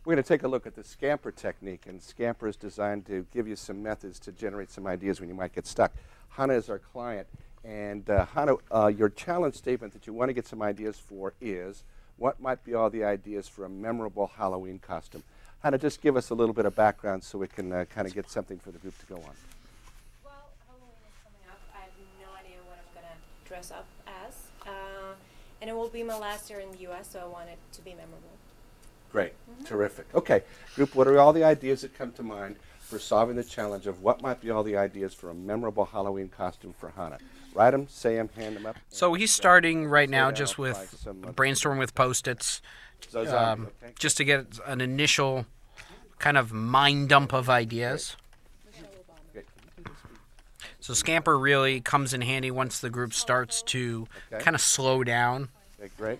We're going to take a look at the SCAMPER technique, and SCAMPER is designed to give you some methods to generate some ideas when you might get stuck. Hannah is our client, and Hannah, your challenge statement that you want to get some ideas for is, what might be all the ideas for a memorable Halloween costume? Hannah, just give us a little bit of background so we can kind of get something for the group to go on. Well, Halloween is coming up. I have no idea what I'm going to dress up as. And it will be my last year in the U.S., so I want it to be memorable. Great. Terrific. Okay, group, what are all the ideas that come to mind for solving the challenge of what might be all the ideas for a memorable Halloween costume for Hannah? Write them, say them, hand them up. So he's starting right now just Apply with some, brainstorming with Post-its, okay. just to get an initial kind of mind dump of ideas. Great. So Scamper really comes in handy once the group starts to kind of slow down Okay, great.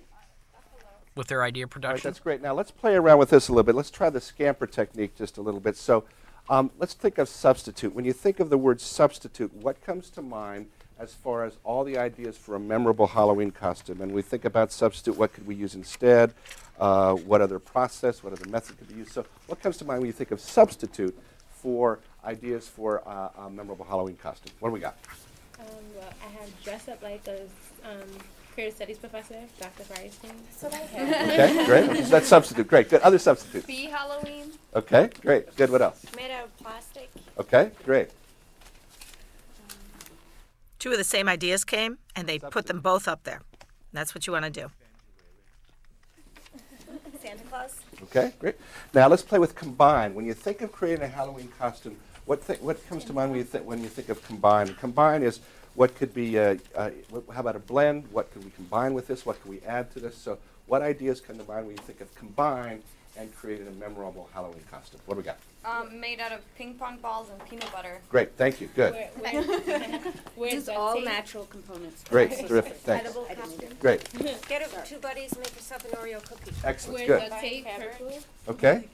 with their idea All right, production. that's great. Now let's play around with this a little bit. Let's try the SCAMPER technique just a little bit. So let's think of substitute. When you think of the word substitute, what comes to mind as far as all the ideas for a memorable Halloween costume? And we think about substitute, what could we use instead? What other process, what other method could be used? So what comes to mind when you think of substitute for ideas for a memorable Halloween costume? What do we got? Well, I have dressed up like a creative studies professor, Dr. Firestien. So I have Okay, great. So that's substitute. Great. Good. Other substitutes. be Halloween Okay, great. Good. What else? made out of plastic. Okay, great. Two of the same ideas came, and they put them both up there. That's what you want to do. Santa Claus. Okay, great. Now let's play with combine. When you think of creating a Halloween costume, what comes to mind when you think of combine? Combine is what could be. How about a blend? What could we combine with this? What could we add to this? So, what ideas come to mind when you think of combine and creating a memorable Halloween costume? What do we got? Made out of ping pong balls and peanut butter. Great, thank you. Good. Where's Just the all tape? natural components. Great, terrific. Thanks. Edible costume. Great, Get two buddies, make yourself an Oreo cookie. excellent. Where's Good. the tape? Purple. Okay,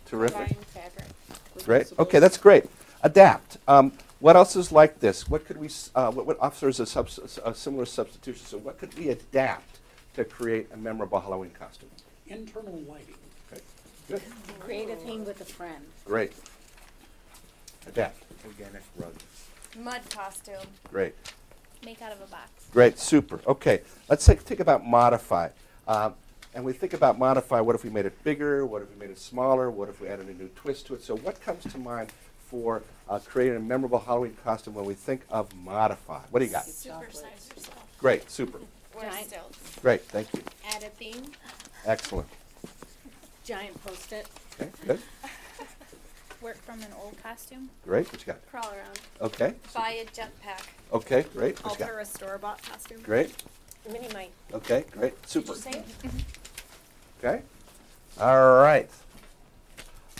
terrific. Fine fabric. Great. Okay, that's great. Adapt. What else is like this? What could we? What offers a similar substitution? So, what could we adapt to create a memorable Halloween costume? Internal lighting. Okay. Good. Create a theme with a friend. Great. Adapt. Organic rug. Mud costume. Great. Make out of a box. Great. Super. Okay. Let's think about modify. And we think about modify. What if we made it bigger? What if we made it smaller? What if we added a new twist to it? So, what comes to mind for creating a memorable Halloween costume when we think of modify? What do you got? Super size yourself. Great. Super. Or Giant. stilts. Great. Thank you. Add a theme. Excellent. Giant Post-it. Okay. Good. Work from an old costume. Great. What you got? Crawl around. Okay. Buy a jetpack. Okay. Great. What you got? Alter a store-bought costume. Great. Mini Mike. Okay. Great. Super. Did you say? Okay. All right.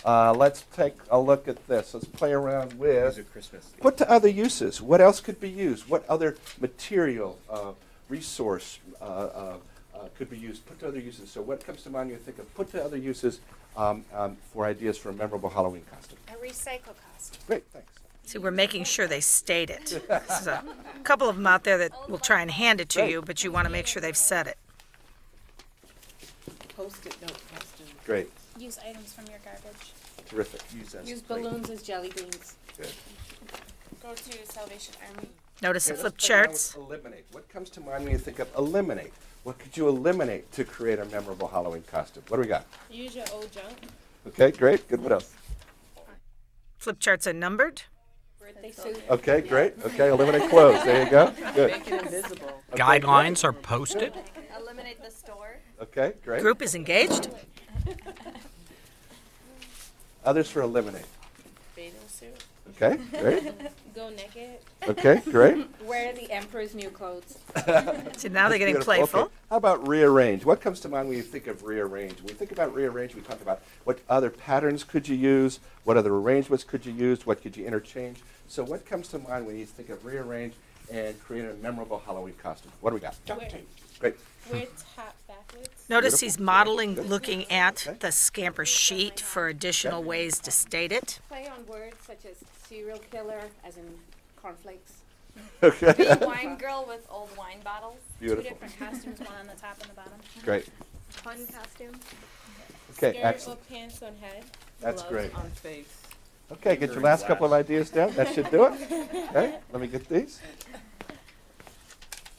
Let's take a look at this. Let's play around with put to other uses. What else could be used? What other material, resource could be used? Put to other uses. So what comes to mind when you think of put to other uses for ideas for a memorable Halloween costume? A recycle costume. Great, thanks. See, we're making sure they state it. There's a couple of them out there that will try and hand it to you, but you want to make sure they've said it. Post-it note costume. Great, Use items from your garbage. terrific. Use that. Use balloons as jelly beans. Good. Go to Salvation Army. Notice the Okay, flip let's play around charts. with eliminate. What comes to mind when you think of eliminate? What could you eliminate to create a memorable Halloween costume? What do we got? Use your old junk. Okay, great. Good. What else? Flip charts are numbered. Birthday suit. Okay, great. Okay, eliminate clothes. There you go. Good. Make it invisible. Okay, Guidelines are posted. Eliminate the store. Okay, great. Group is engaged. Others for eliminate. Bathing suit. Okay, great. Go naked. Okay, great. Wear the emperor's new clothes. See, now they're getting Beautiful. playful. Okay. How about rearrange? What comes to mind when you think of rearrange? When we think about rearrange, we talk about what other patterns could you use, what other arrangements could you use, what could you interchange. So what comes to mind when you think of rearrange and create a memorable Halloween costume? What do we got? Duct tape. Great. Wear top backwards. Notice Beautiful. he's modeling, looking at Okay. the Scamper sheet for additional ways to state it. Play on words such as serial killer, as in cornflakes. Okay. Be a wine girl with old wine bottles. Two Beautiful. different costumes, one on the top and the bottom. Great. Fun costume. Okay, Skirt excellent. or pants on head. That's gloves great. on face. Okay, get your last couple of ideas down. That should do it. Okay, let me get these.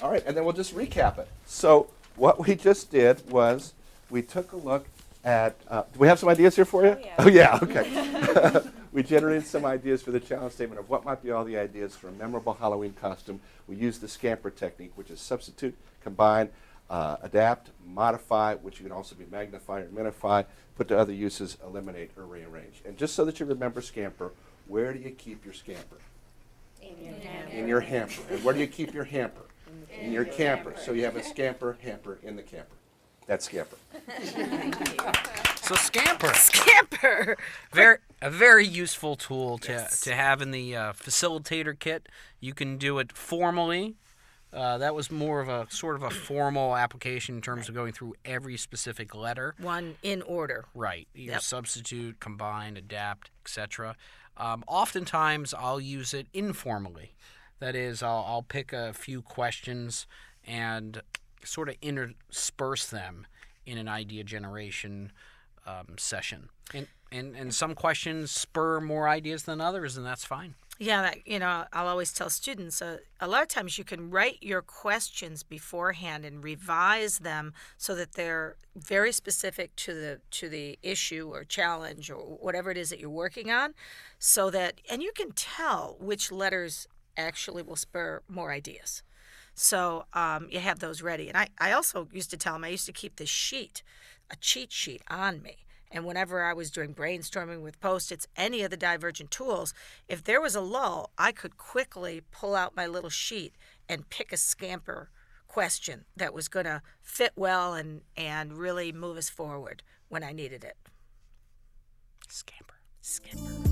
All right, and then we'll just recap it. So what we just did was we took a look at, do we have some ideas here for you? Oh, yeah. Oh, yeah, okay. We generated some ideas for the challenge statement of what might be all the ideas for a memorable Halloween costume. We used the SCAMPER technique, which is substitute, combine, adapt, modify, which can also be magnify or minify, put to other uses, eliminate, or rearrange. And just so that you remember SCAMPER, where do you keep your SCAMPER? In your hamper. And where do you keep your hamper? In your camper. So you have a SCAMPER hamper in the camper. That's SCAMPER. So SCAMPER, Scamper. a very useful tool to have in the facilitator kit. You can do it formally. That was more of a sort of a formal application in terms of going through every specific letter. One in order. Right. Your Yep. substitute, combine, adapt, etc. Oftentimes, I'll use it informally. That is, I'll pick a few questions and sort of intersperse them in an idea generation session. And some questions spur more ideas than others, and that's fine. Yeah, I'll always tell students a lot of times you can write your questions beforehand and revise them so that they're very specific to the issue or challenge or whatever it is that you're working on, so that and you can tell which letters actually will spur more ideas. So you have those ready. And I also used to tell them I used to keep this sheet, a cheat sheet on me. And whenever I was doing brainstorming with Post-its, any of the Divergent tools, if there was a lull, I could quickly pull out my little sheet and pick a SCAMPER question that was going to fit well and really move us forward when I needed it. SCAMPER. SCAMPER.